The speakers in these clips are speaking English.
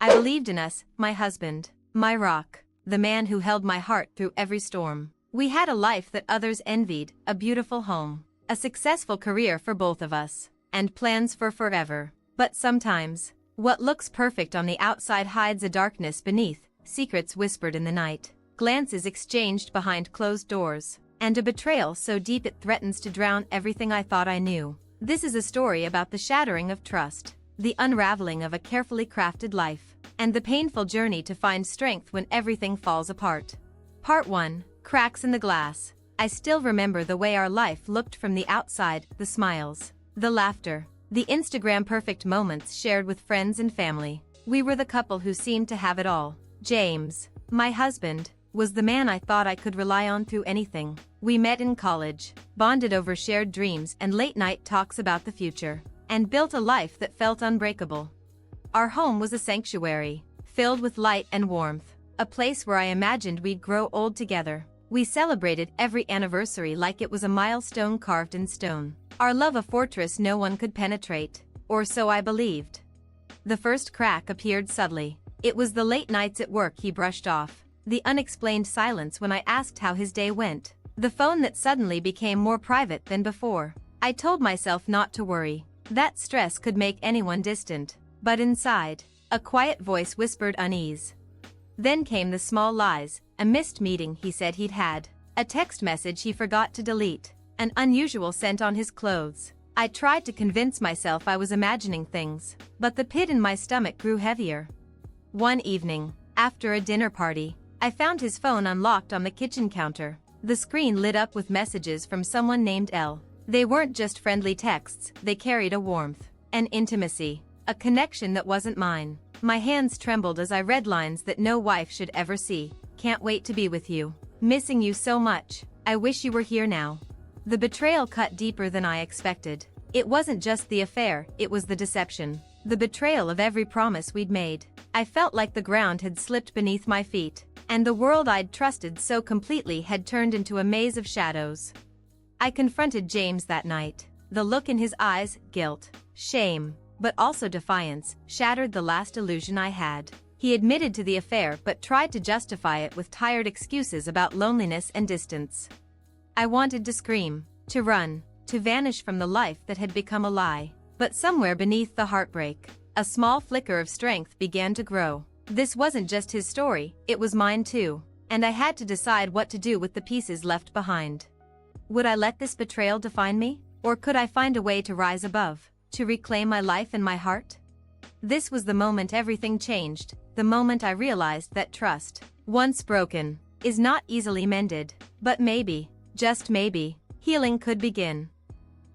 I believed in us, my husband, my rock, the man who held my heart through every storm. We had a life that others envied, a beautiful home, a successful career for both of us, and plans for forever. But sometimes, what looks perfect on the outside hides a darkness beneath, secrets whispered in the night, glances exchanged behind closed doors, and a betrayal so deep it threatens to drown everything I thought I knew. This is a story about the shattering of trust, the unraveling of a carefully crafted life, and the painful journey to find strength when everything falls apart. Part 1. Cracks in the glass. I still remember the way our life looked from the outside, the smiles, the laughter, the Instagram-perfect moments shared with friends and family. We were the couple who seemed to have it all. James, my husband, was the man I thought I could rely on through anything. We met in college, bonded over shared dreams and late-night talks about the future, and built a life that felt unbreakable. Our home was a sanctuary, filled with light and warmth, a place where I imagined we'd grow old together. We celebrated every anniversary like it was a milestone carved in stone. Our love a fortress no one could penetrate, or so I believed. The first crack appeared subtly. It was the late nights at work he brushed off, the unexplained silence when I asked how his day went, the phone that suddenly became more private than before. I told myself not to worry. That stress could make anyone distant, but inside, a quiet voice whispered unease. Then came the small lies, a missed meeting he said he'd had, a text message he forgot to delete, an unusual scent on his clothes. I tried to convince myself I was imagining things, but the pit in my stomach grew heavier. One evening, after a dinner party, I found his phone unlocked on the kitchen counter. The screen lit up with messages from someone named Elle. They weren't just friendly texts, they carried a warmth, an intimacy, a connection that wasn't mine. My hands trembled as I read lines that no wife should ever see. Can't wait to be with you. Missing you so much. I wish you were here now. The betrayal cut deeper than I expected. It wasn't just the affair, it was the deception. The betrayal of every promise we'd made. I felt like the ground had slipped beneath my feet, and the world I'd trusted so completely had turned into a maze of shadows. I confronted James that night. The look in his eyes, guilt, shame, but also defiance, shattered the last illusion I had. He admitted to the affair but tried to justify it with tired excuses about loneliness and distance. I wanted to scream, to run, to vanish from the life that had become a lie. But somewhere beneath the heartbreak, a small flicker of strength began to grow. This wasn't just his story, it was mine too, and I had to decide what to do with the pieces left behind. Would I let this betrayal define me, or could I find a way to rise above, to reclaim my life and my heart? This was the moment everything changed, the moment I realized that trust, once broken, is not easily mended, but maybe, just maybe, healing could begin.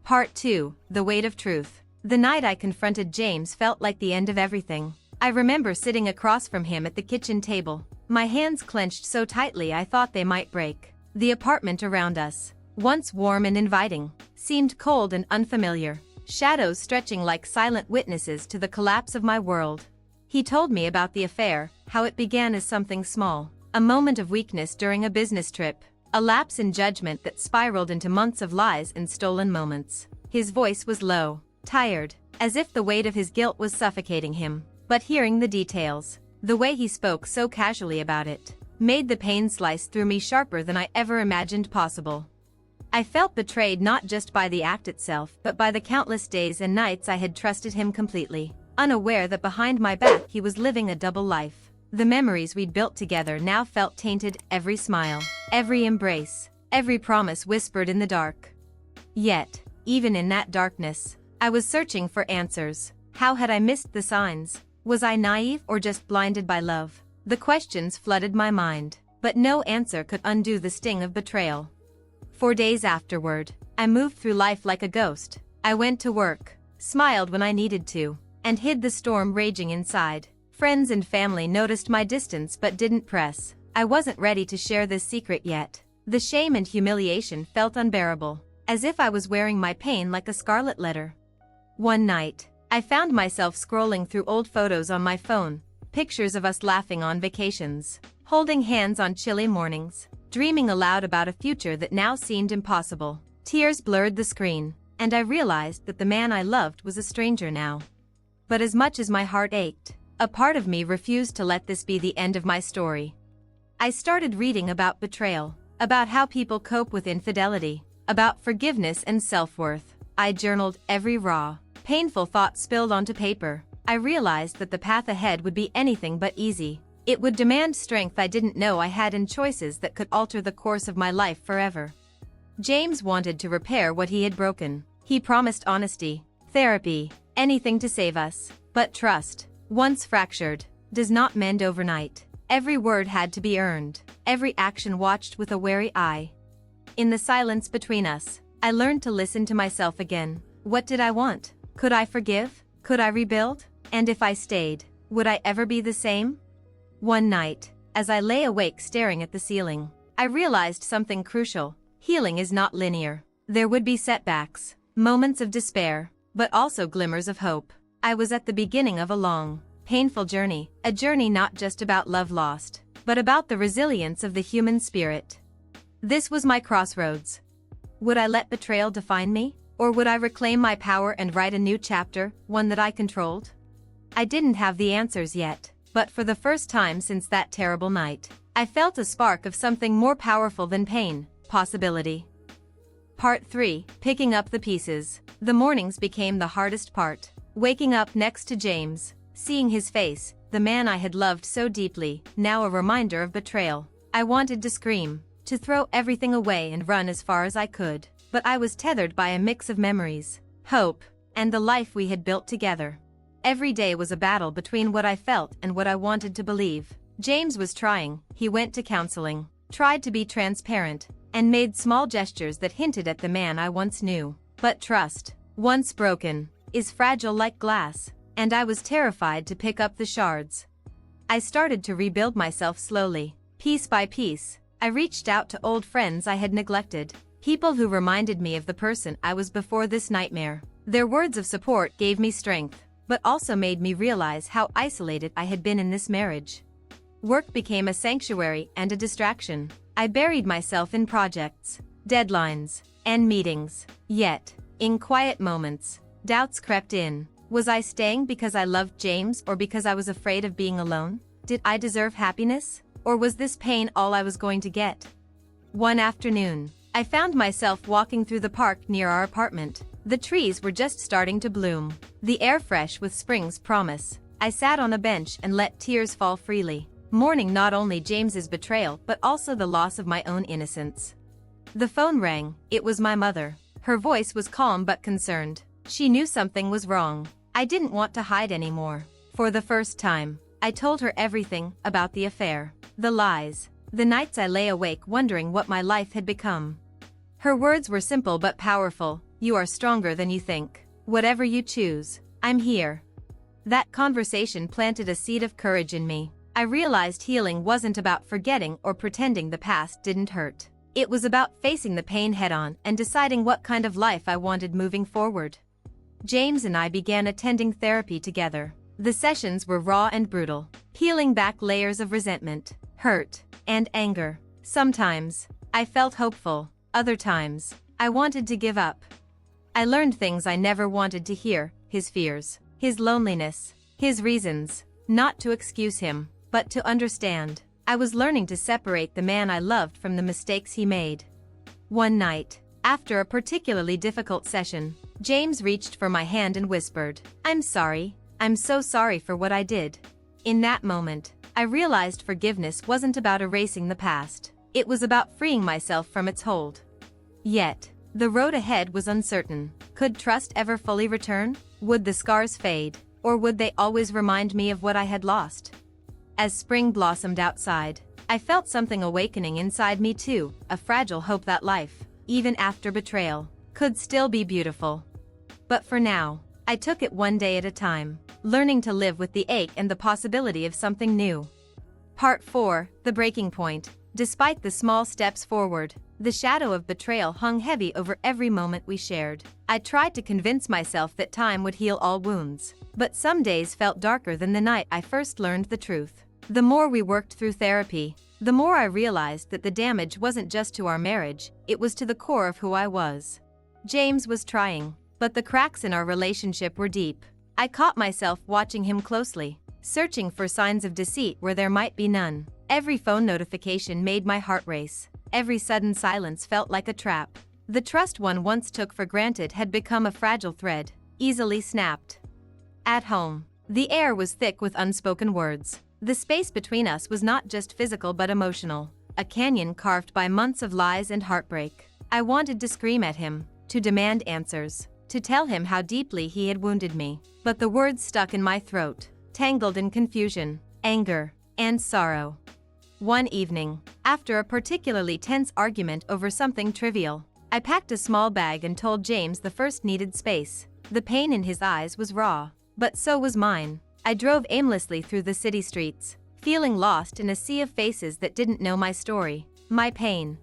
Part 2. The Weight of Truth. The night I confronted James felt like the end of everything. I remember sitting across from him at the kitchen table, my hands clenched so tightly I thought they might break. The apartment around us, once warm and inviting, seemed cold and unfamiliar, shadows stretching like silent witnesses to the collapse of my world. He told me about the affair, how it began as something small, a moment of weakness during a business trip, a lapse in judgment that spiraled into months of lies and stolen moments. His voice was low, tired, as if the weight of his guilt was suffocating him. But hearing the details, the way he spoke so casually about it, made the pain slice through me sharper than I ever imagined possible. I felt betrayed not just by the act itself but by the countless days and nights I had trusted him completely, unaware that behind my back he was living a double life. The memories we'd built together now felt tainted, every smile, every embrace, every promise whispered in the dark. Yet, even in that darkness, I was searching for answers. How had I missed the signs? Was I naive or just blinded by love? The questions flooded my mind, but no answer could undo the sting of betrayal. For days afterward, I moved through life like a ghost. I went to work, smiled when I needed to, and hid the storm raging inside. Friends and family noticed my distance but didn't press. I wasn't ready to share this secret yet. The shame and humiliation felt unbearable, as if I was wearing my pain like a scarlet letter. One night, I found myself scrolling through old photos on my phone, pictures of us laughing on vacations, holding hands on chilly mornings, dreaming aloud about a future that now seemed impossible. Tears blurred the screen, and I realized that the man I loved was a stranger now. But as much as my heart ached, a part of me refused to let this be the end of my story. I started reading about betrayal, about how people cope with infidelity, about forgiveness and self-worth. I journaled every raw, painful thought spilled onto paper. I realized that the path ahead would be anything but easy. It would demand strength I didn't know I had and choices that could alter the course of my life forever. James wanted to repair what he had broken. He promised honesty, therapy, anything to save us. But trust, once fractured, does not mend overnight. Every word had to be earned, every action watched with a wary eye. In the silence between us, I learned to listen to myself again. What did I want? Could I forgive? Could I rebuild? And if I stayed, would I ever be the same? One night, as I lay awake staring at the ceiling, I realized something crucial. Healing is not linear. There would be setbacks, moments of despair, but also glimmers of hope. I was at the beginning of a long, painful journey, a journey not just about love lost, but about the resilience of the human spirit. This was my crossroads. Would I let betrayal define me? Or would I reclaim my power and write a new chapter, one that I controlled? I didn't have the answers yet, but for the first time since that terrible night, I felt a spark of something more powerful than pain, possibility. Part 3, Picking up the pieces. The mornings became the hardest part. Waking up next to James, seeing his face, the man I had loved so deeply, now a reminder of betrayal. I wanted to scream, to throw everything away and run as far as I could, but I was tethered by a mix of memories, hope, and the life we had built together. Every day was a battle between what I felt and what I wanted to believe. James was trying. He went to counseling, tried to be transparent, and made small gestures that hinted at the man I once knew. But trust, once broken, is fragile like glass, and I was terrified to pick up the shards. I started to rebuild myself slowly, piece by piece. I reached out to old friends I had neglected, people who reminded me of the person I was before this nightmare. Their words of support gave me strength, but also made me realize how isolated I had been in this marriage. Work became a sanctuary and a distraction. I buried myself in projects, deadlines, and meetings. Yet, in quiet moments, doubts crept in. Was I staying because I loved James or because I was afraid of being alone? Did I deserve happiness? Or was this pain all I was going to get? One afternoon, I found myself walking through the park near our apartment. The trees were just starting to bloom, the air fresh with spring's promise. I sat on a bench and let tears fall freely, mourning not only James's betrayal but also the loss of my own innocence. The phone rang. It was my mother. Her voice was calm but concerned. She knew something was wrong. I didn't want to hide anymore. For the first time, I told her everything about the affair, the lies, the nights I lay awake wondering what my life had become. Her words were simple but powerful. You are stronger than you think. Whatever you choose, I'm here. That conversation planted a seed of courage in me. I realized healing wasn't about forgetting or pretending the past didn't hurt. It was about facing the pain head-on and deciding what kind of life I wanted moving forward. James and I began attending therapy together. The sessions were raw and brutal, peeling back layers of resentment, hurt, and anger. Sometimes, I felt hopeful. Other times, I wanted to give up. I learned things I never wanted to hear: his fears, his loneliness, his reasons, not to excuse him, but to understand. I was learning to separate the man I loved from the mistakes he made. One night, after a particularly difficult session, James reached for my hand and whispered, "I'm sorry. I'm so sorry for what I did." In that moment, I realized forgiveness wasn't about erasing the past. It was about freeing myself from its hold. Yet, the road ahead was uncertain. Could trust ever fully return? Would the scars fade? Or would they always remind me of what I had lost? As spring blossomed outside, I felt something awakening inside me too, a fragile hope that life, even after betrayal, could still be beautiful. But for now, I took it one day at a time, learning to live with the ache and the possibility of something new. Part 4, The Breaking Point. Despite the small steps forward, the shadow of betrayal hung heavy over every moment we shared. I tried to convince myself that time would heal all wounds, but some days felt darker than the night I first learned the truth. The more we worked through therapy, the more I realized that the damage wasn't just to our marriage, it was to the core of who I was. James was trying, but the cracks in our relationship were deep. I caught myself watching him closely, searching for signs of deceit where there might be none. Every phone notification made my heart race. Every sudden silence felt like a trap. The trust one once took for granted had become a fragile thread, easily snapped. At home, the air was thick with unspoken words. The space between us was not just physical but emotional, a canyon carved by months of lies and heartbreak. I wanted to scream at him, to demand answers, to tell him how deeply he had wounded me. But the words stuck in my throat, tangled in confusion, anger, and sorrow. One evening, after a particularly tense argument over something trivial, I packed a small bag and told James the first needed space. The pain in his eyes was raw, but so was mine. I drove aimlessly through the city streets, feeling lost in a sea of faces that didn't know my story, my pain.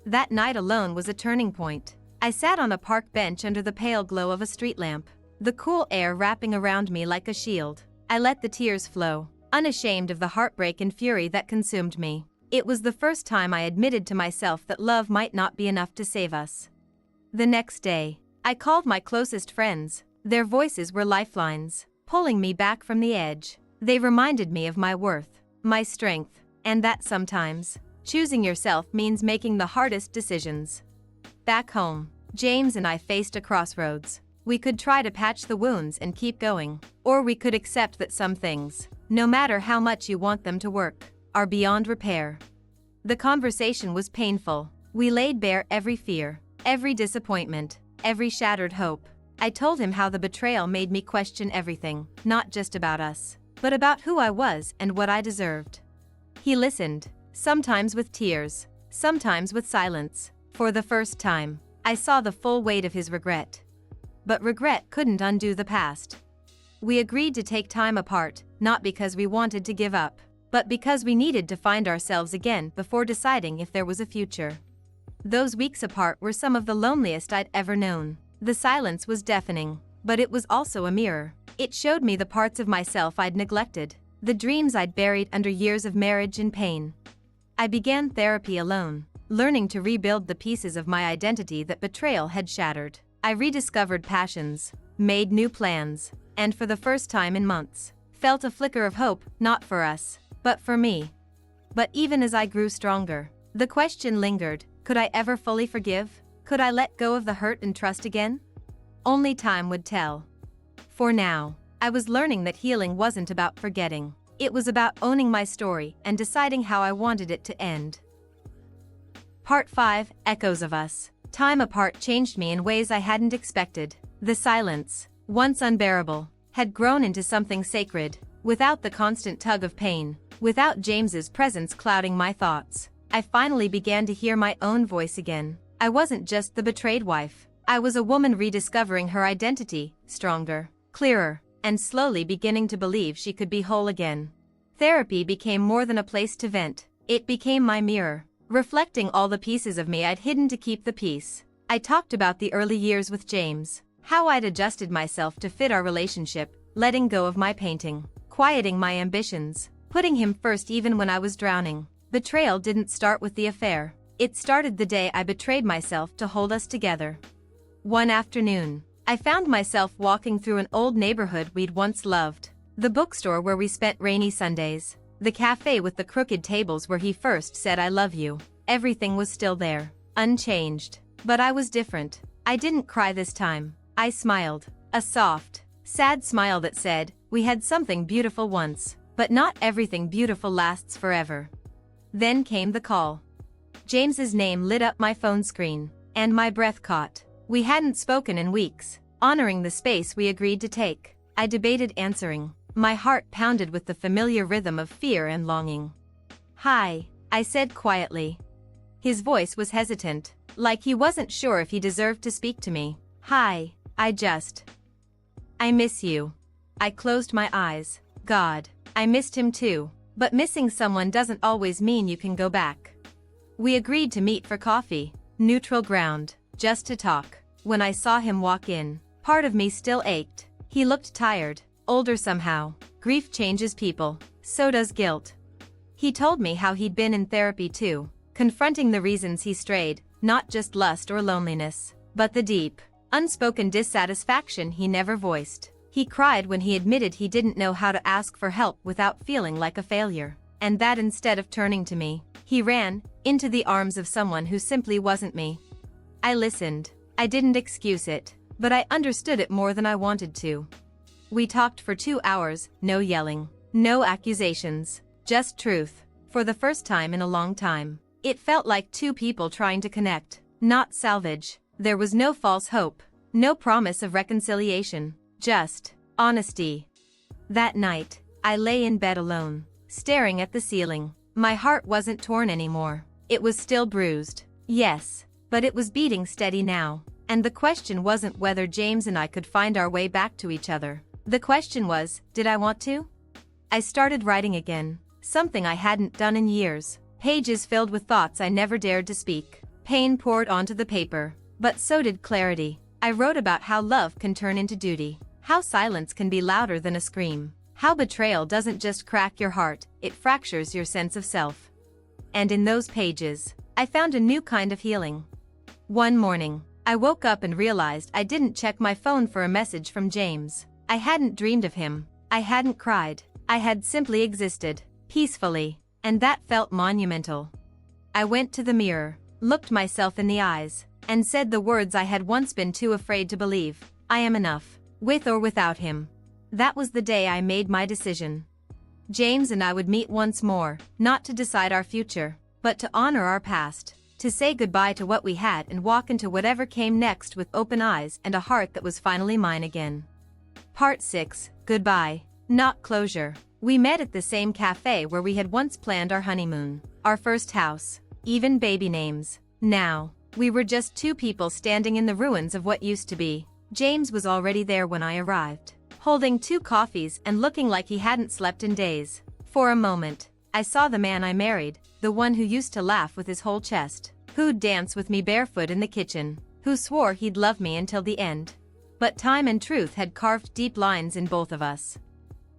That night alone was a turning point. I sat on a park bench under the pale glow of a street lamp, the cool air wrapping around me like a shield. I let the tears flow, unashamed of the heartbreak and fury that consumed me. It was the first time I admitted to myself that love might not be enough to save us. The next day, I called my closest friends. Their voices were lifelines, pulling me back from the edge. They reminded me of my worth, my strength, and that sometimes, choosing yourself means making the hardest decisions. Back home, James and I faced a crossroads. We could try to patch the wounds and keep going, or we could accept that some things, no matter how much you want them to work, are beyond repair. The conversation was painful. We laid bare every fear, every disappointment, every shattered hope. I told him how the betrayal made me question everything, not just about us, but about who I was and what I deserved. He listened, sometimes with tears, sometimes with silence. For the first time, I saw the full weight of his regret. But regret couldn't undo the past. We agreed to take time apart, not because we wanted to give up, but because we needed to find ourselves again before deciding if there was a future. Those weeks apart were some of the loneliest I'd ever known. The silence was deafening, but it was also a mirror. It showed me the parts of myself I'd neglected, the dreams I'd buried under years of marriage and pain. I began therapy alone, learning to rebuild the pieces of my identity that betrayal had shattered. I rediscovered passions, made new plans, and for the first time in months, felt a flicker of hope, not for us, but for me. But even as I grew stronger, the question lingered, could I ever fully forgive? Could I let go of the hurt and trust again? Only time would tell. For now, I was learning that healing wasn't about forgetting. It was about owning my story and deciding how I wanted it to end. Part 5, Echoes of Us. Time apart changed me in ways I hadn't expected. The silence, once unbearable, had grown into something sacred. Without the constant tug of pain, without James's presence clouding my thoughts, I finally began to hear my own voice again. I wasn't just the betrayed wife. I was a woman rediscovering her identity, stronger, clearer, and slowly beginning to believe she could be whole again. Therapy became more than a place to vent. It became my mirror, reflecting all the pieces of me I'd hidden to keep the peace. I talked about the early years with James, how I'd adjusted myself to fit our relationship, letting go of my painting, quieting my ambitions, putting him first even when I was drowning. Betrayal didn't start with the affair. It started the day I betrayed myself to hold us together. One afternoon, I found myself walking through an old neighborhood we'd once loved. The bookstore where we spent rainy Sundays. The cafe with the crooked tables where he first said I love you. Everything was still there, unchanged. But I was different. I didn't cry this time. I smiled. A soft, sad smile that said, we had something beautiful once, but not everything beautiful lasts forever. Then came the call. James's name lit up my phone screen, and my breath caught. We hadn't spoken in weeks, honoring the space we agreed to take. I debated answering. My heart pounded with the familiar rhythm of fear and longing. Hi, I said quietly. His voice was hesitant, like he wasn't sure if he deserved to speak to me. Hi, I miss you. I closed my eyes. God, I missed him too. But missing someone doesn't always mean you can go back. We agreed to meet for coffee, neutral ground, just to talk. When I saw him walk in, part of me still ached. He looked tired, older somehow. Grief changes people, so does guilt. He told me how he'd been in therapy too, confronting the reasons he strayed, not just lust or loneliness, but the deep, unspoken dissatisfaction he never voiced. He cried when he admitted he didn't know how to ask for help without feeling like a failure, and that instead of turning to me, he ran into the arms of someone who simply wasn't me. I listened. I didn't excuse it, but I understood it more than I wanted to. We talked for 2 hours, no yelling, no accusations, just truth. For the first time in a long time, it felt like two people trying to connect, not salvage. There was no false hope, no promise of reconciliation, just honesty. That night, I lay in bed alone, staring at the ceiling. My heart wasn't torn anymore. It was still bruised, yes, but it was beating steady now. And the question wasn't whether James and I could find our way back to each other. The question was, did I want to? I started writing again, something I hadn't done in years. Pages filled with thoughts I never dared to speak. Pain poured onto the paper, but so did clarity. I wrote about how love can turn into duty, how silence can be louder than a scream, how betrayal doesn't just crack your heart, it fractures your sense of self. And in those pages, I found a new kind of healing. One morning, I woke up and realized I didn't check my phone for a message from James. I hadn't dreamed of him. I hadn't cried. I had simply existed, peacefully, and that felt monumental. I went to the mirror, looked myself in the eyes, and said the words I had once been too afraid to believe. I am enough, with or without him. That was the day I made my decision. James and I would meet once more, not to decide our future, but to honor our past, to say goodbye to what we had and walk into whatever came next with open eyes and a heart that was finally mine again. Part 6, Goodbye. Not closure. We met at the same cafe where we had once planned our honeymoon, our first house, even baby names. Now, we were just two people standing in the ruins of what used to be. James was already there when I arrived, holding 2 coffees and looking like he hadn't slept in days. For a moment, I saw the man I married, the one who used to laugh with his whole chest, who'd dance with me barefoot in the kitchen, who swore he'd love me until the end. But time and truth had carved deep lines in both of us.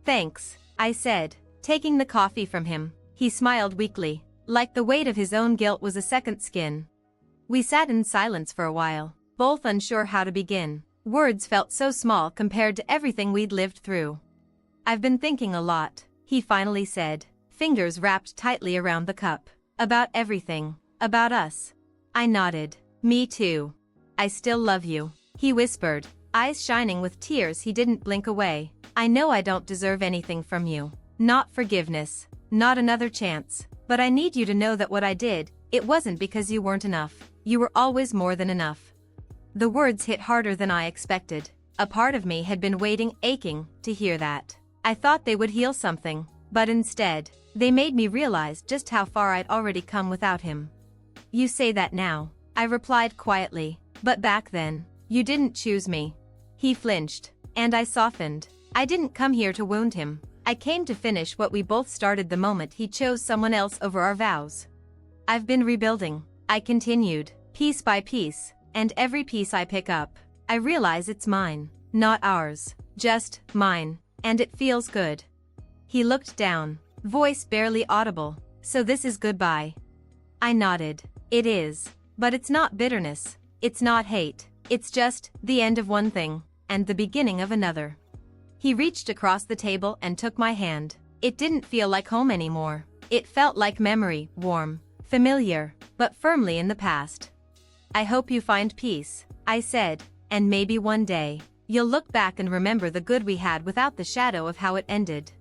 Thanks, I said, taking the coffee from him. He smiled weakly, like the weight of his own guilt was a second skin. We sat in silence for a while, both unsure how to begin. Words felt so small compared to everything we'd lived through. I've been thinking a lot, he finally said, fingers wrapped tightly around the cup. About everything, about us. I nodded. Me too. I still love you, he whispered, eyes shining with tears he didn't blink away. I know I don't deserve anything from you. Not forgiveness, not another chance, but I need you to know that what I did, it wasn't because you weren't enough. You were always more than enough. The words hit harder than I expected. A part of me had been waiting, aching, to hear that. I thought they would heal something, but instead, they made me realize just how far I'd already come without him. You say that now, I replied quietly, but back then, you didn't choose me. He flinched, and I softened. I didn't come here to wound him. I came to finish what we both started the moment he chose someone else over our vows. I've been rebuilding, I continued, piece by piece, and every piece I pick up, I realize it's mine, not ours, just mine, and it feels good. He looked down, voice barely audible. So this is goodbye. I nodded. It is. But it's not bitterness. It's not hate. It's just the end of one thing, and the beginning of another. He reached across the table and took my hand. It didn't feel like home anymore. It felt like memory, warm, familiar, but firmly in the past. I hope you find peace, I said, and maybe one day, you'll look back and remember the good we had without the shadow of how it ended.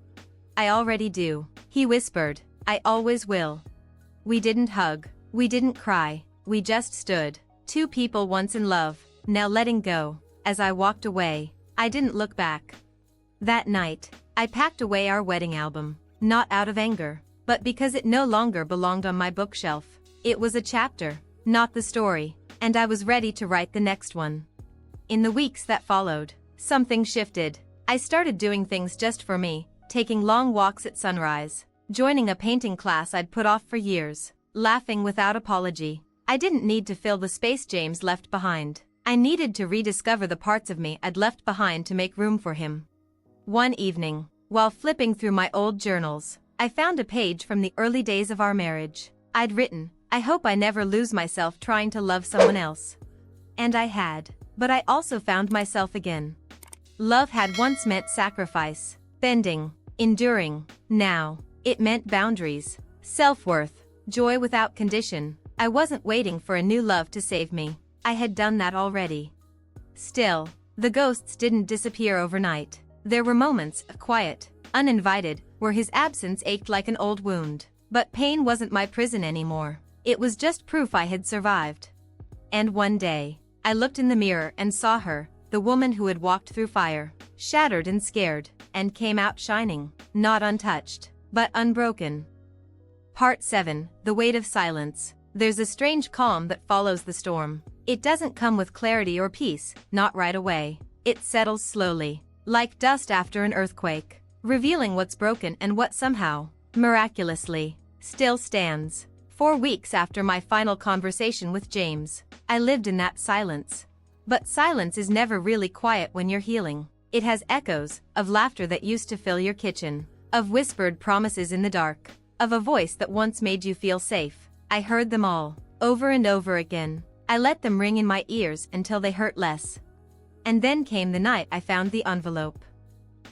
I already do, he whispered. I always will. We didn't hug. We didn't cry. We just stood. Two people once in love, now letting go. As I walked away, I didn't look back. That night, I packed away our wedding album, not out of anger, but because it no longer belonged on my bookshelf. It was a chapter, not the story, and I was ready to write the next one. In the weeks that followed, something shifted. I started doing things just for me, taking long walks at sunrise, joining a painting class I'd put off for years, laughing without apology. I didn't need to fill the space James left behind. I needed to rediscover the parts of me I'd left behind to make room for him. One evening, while flipping through my old journals, I found a page from the early days of our marriage. I'd written, I hope I never lose myself trying to love someone else. And I had, but I also found myself again. Love had once meant sacrifice, bending, enduring. Now, it meant boundaries, self-worth, joy without condition. I wasn't waiting for a new love to save me. I had done that already. Still, the ghosts didn't disappear overnight. There were moments of quiet, uninvited, where his absence ached like an old wound. But pain wasn't my prison anymore. It was just proof I had survived. And one day, I looked in the mirror and saw her, the woman who had walked through fire, shattered and scared, and came out shining, not untouched, but unbroken. Part 7, The Weight of Silence. There's a strange calm that follows the storm. It doesn't come with clarity or peace, not right away. It settles slowly, like dust after an earthquake, revealing what's broken and what somehow, miraculously, still stands. 4 weeks after my final conversation with James, I lived in that silence. But silence is never really quiet when you're healing. It has echoes of laughter that used to fill your kitchen, of whispered promises in the dark, of a voice that once made you feel safe. I heard them all, over and over again. I let them ring in my ears until they hurt less. And then came the night I found the envelope.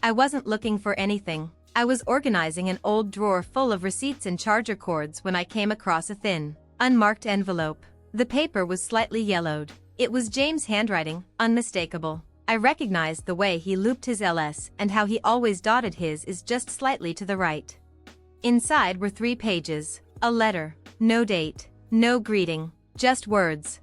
I wasn't looking for anything. I was organizing an old drawer full of receipts and charger cords when I came across a thin, unmarked envelope. The paper was slightly yellowed. It was James' handwriting, unmistakable. I recognized the way he looped his LS and how he always dotted his is just slightly to the right. Inside were 3 pages, a letter, no date, no greeting, just words.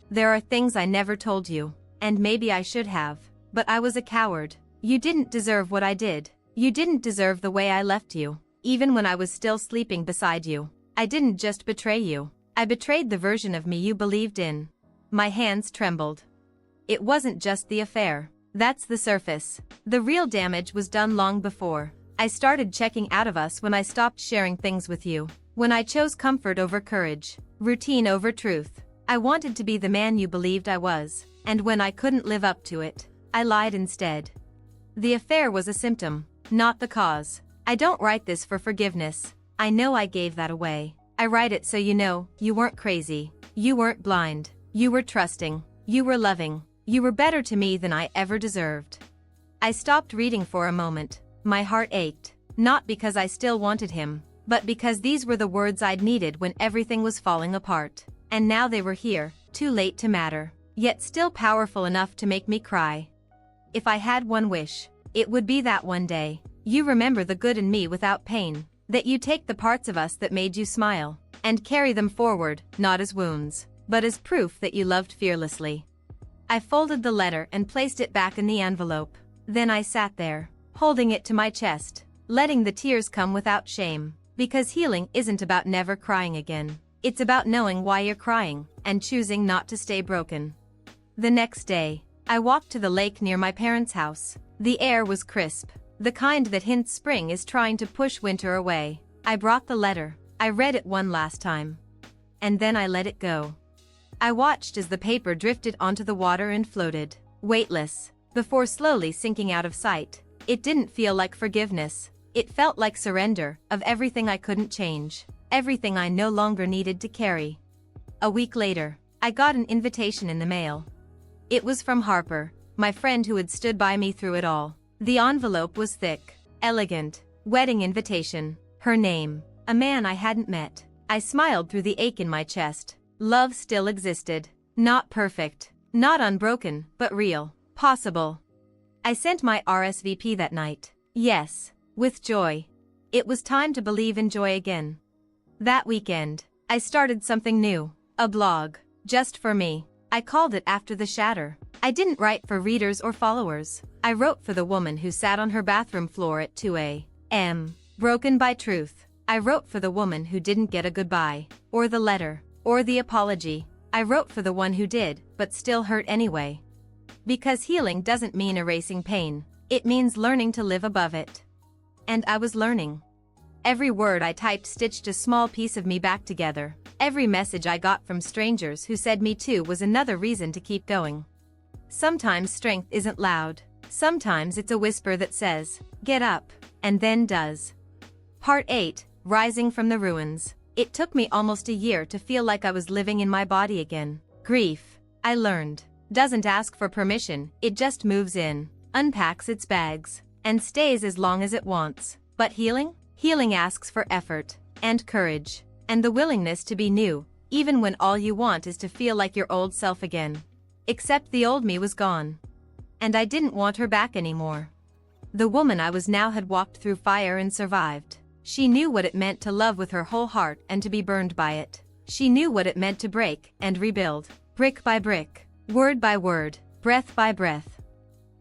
There are things I never told you, and maybe I should have, but I was a coward. You didn't deserve what I did. You didn't deserve the way I left you, even when I was still sleeping beside you. I didn't just betray you. I betrayed the version of me you believed in. My hands trembled. It wasn't just the affair. That's the surface. The real damage was done long before. I started checking out of us when I stopped sharing things with you. When I chose comfort over courage, routine over truth. I wanted to be the man you believed I was, and when I couldn't live up to it, I lied instead. The affair was a symptom, not the cause. I don't write this for forgiveness. I know I gave that away. I write it so you know, you weren't crazy. You weren't blind. You were trusting. You were loving. You were better to me than I ever deserved. I stopped reading for a moment. My heart ached. Not because I still wanted him, but because these were the words I'd needed when everything was falling apart. And now they were here, too late to matter, yet still powerful enough to make me cry. If I had one wish, it would be that one day, you remember the good in me without pain, that you take the parts of us that made you smile, and carry them forward, not as wounds, but as proof that you loved fearlessly. I folded the letter and placed it back in the envelope. Then I sat there, holding it to my chest, letting the tears come without shame, because healing isn't about never crying again. It's about knowing why you're crying, and choosing not to stay broken. The next day, I walked to the lake near my parents' house. The air was crisp, the kind that hints spring is trying to push winter away. I brought the letter. I read it one last time. And then I let it go. I watched as the paper drifted onto the water and floated, weightless, before slowly sinking out of sight. It didn't feel like forgiveness. It felt like surrender of everything I couldn't change, everything I no longer needed to carry. A week later, I got an invitation in the mail. It was from Harper, my friend who had stood by me through it all. The envelope was thick, elegant, wedding invitation, her name, a man I hadn't met. I smiled through the ache in my chest. Love still existed. Not perfect, not unbroken, but real, possible. I sent my RSVP that night. Yes, with joy. It was time to believe in joy again. That weekend, I started something new, a blog, just for me. I called it After the Shatter. I didn't write for readers or followers. I wrote for the woman who sat on her bathroom floor at 2 a.m., broken by truth. I wrote for the woman who didn't get a goodbye, or the letter, or the apology. I wrote for the one who did, but still hurt anyway. Because healing doesn't mean erasing pain. It means learning to live above it. And I was learning. Every word I typed stitched a small piece of me back together. Every message I got from strangers who said me too was another reason to keep going. Sometimes strength isn't loud. Sometimes it's a whisper that says, get up, and then does. Part 8, Rising from the Ruins. It took me almost a year to feel like I was living in my body again. Grief, I learned, doesn't ask for permission, it just moves in. unpacks its bags, and stays as long as it wants. But healing? Healing asks for effort, and courage, and the willingness to be new, even when all you want is to feel like your old self again. Except the old me was gone. And I didn't want her back anymore. The woman I was now had walked through fire and survived. She knew what it meant to love with her whole heart and to be burned by it. She knew what it meant to break and rebuild, brick by brick, word by word, breath by breath.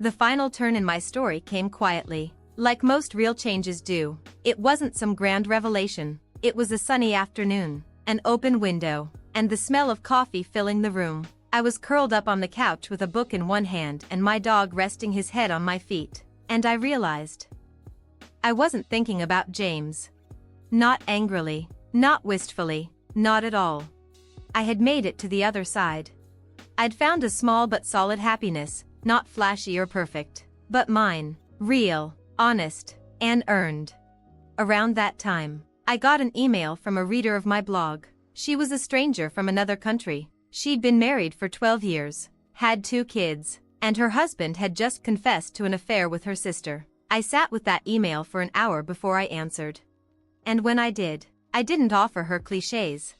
The final turn in my story came quietly, like most real changes do. It wasn't some grand revelation. It was a sunny afternoon, an open window, and the smell of coffee filling the room. I was curled up on the couch with a book in one hand and my dog resting his head on my feet, and I realized I wasn't thinking about James. Not angrily, not wistfully, not at all. I had made it to the other side. I'd found a small but solid happiness, not flashy or perfect, but mine, real, honest, and earned. Around that time, I got an email from a reader of my blog. She was a stranger from another country. She'd been married for 12 years, had 2 kids, and her husband had just confessed to an affair with her sister. I sat with that email for an hour before I answered. And when I did, I didn't offer her clichés.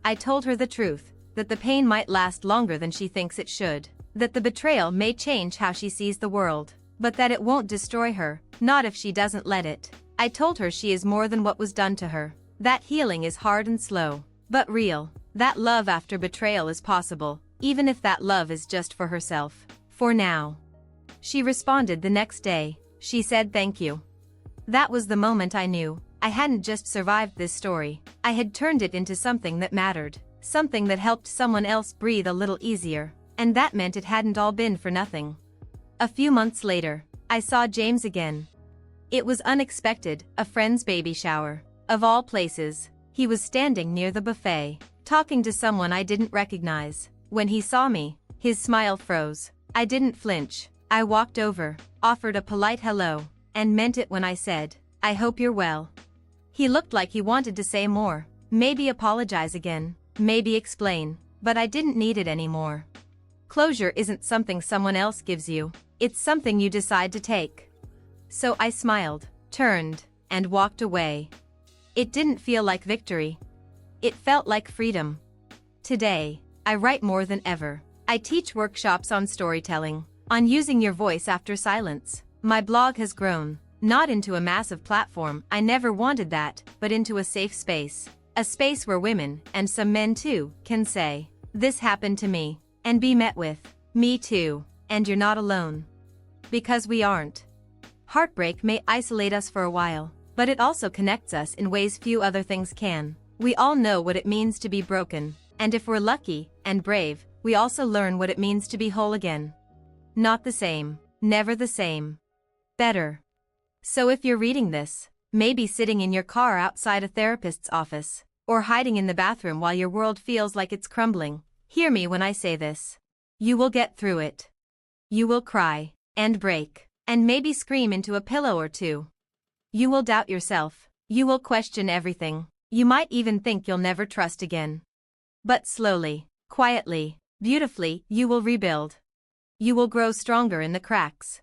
I told her the truth, that the pain might last longer than she thinks it should, that the betrayal may change how she sees the world, but that it won't destroy her, not if she doesn't let it. I told her she is more than what was done to her, that healing is hard and slow, but real, that love after betrayal is possible, even if that love is just for herself, for now. She responded the next day. She said thank you. That was the moment I knew I hadn't just survived this story, I had turned it into something that mattered, something that helped someone else breathe a little easier, and that meant it hadn't all been for nothing. A few months later, I saw James again. It was unexpected, a friend's baby shower. Of all places, he was standing near the buffet, talking to someone I didn't recognize. When he saw me, his smile froze. I didn't flinch. I walked over, offered a polite hello, and meant it when I said, "I hope you're well." He looked like he wanted to say more, maybe apologize again, maybe explain, but I didn't need it anymore. Closure isn't something someone else gives you, it's something you decide to take. So I smiled, turned, and walked away. It didn't feel like victory. It felt like freedom. Today, I write more than ever. I teach workshops on storytelling, on using your voice after silence. My blog has grown, not into a massive platform, I never wanted that, but into a safe space. A space where women, and some men too, can say, "This happened to me," and be met with, "Me too, and you're not alone." Because we aren't. Heartbreak may isolate us for a while, but it also connects us in ways few other things can. We all know what it means to be broken, and if we're lucky and brave, we also learn what it means to be whole again. Not the same, never the same. Better. So if you're reading this, maybe sitting in your car outside a therapist's office, or hiding in the bathroom while your world feels like it's crumbling, hear me when I say this. You will get through it. You will cry, and break, and maybe scream into a pillow or two. You will doubt yourself. You will question everything. You might even think you'll never trust again. But slowly, quietly, beautifully, you will rebuild. You will grow stronger in the cracks.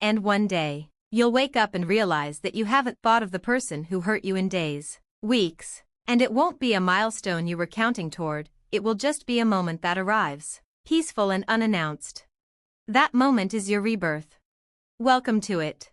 And one day, you'll wake up and realize that you haven't thought of the person who hurt you in days, weeks, and it won't be a milestone you were counting toward, it will just be a moment that arrives, peaceful and unannounced. That moment is your rebirth. Welcome to it.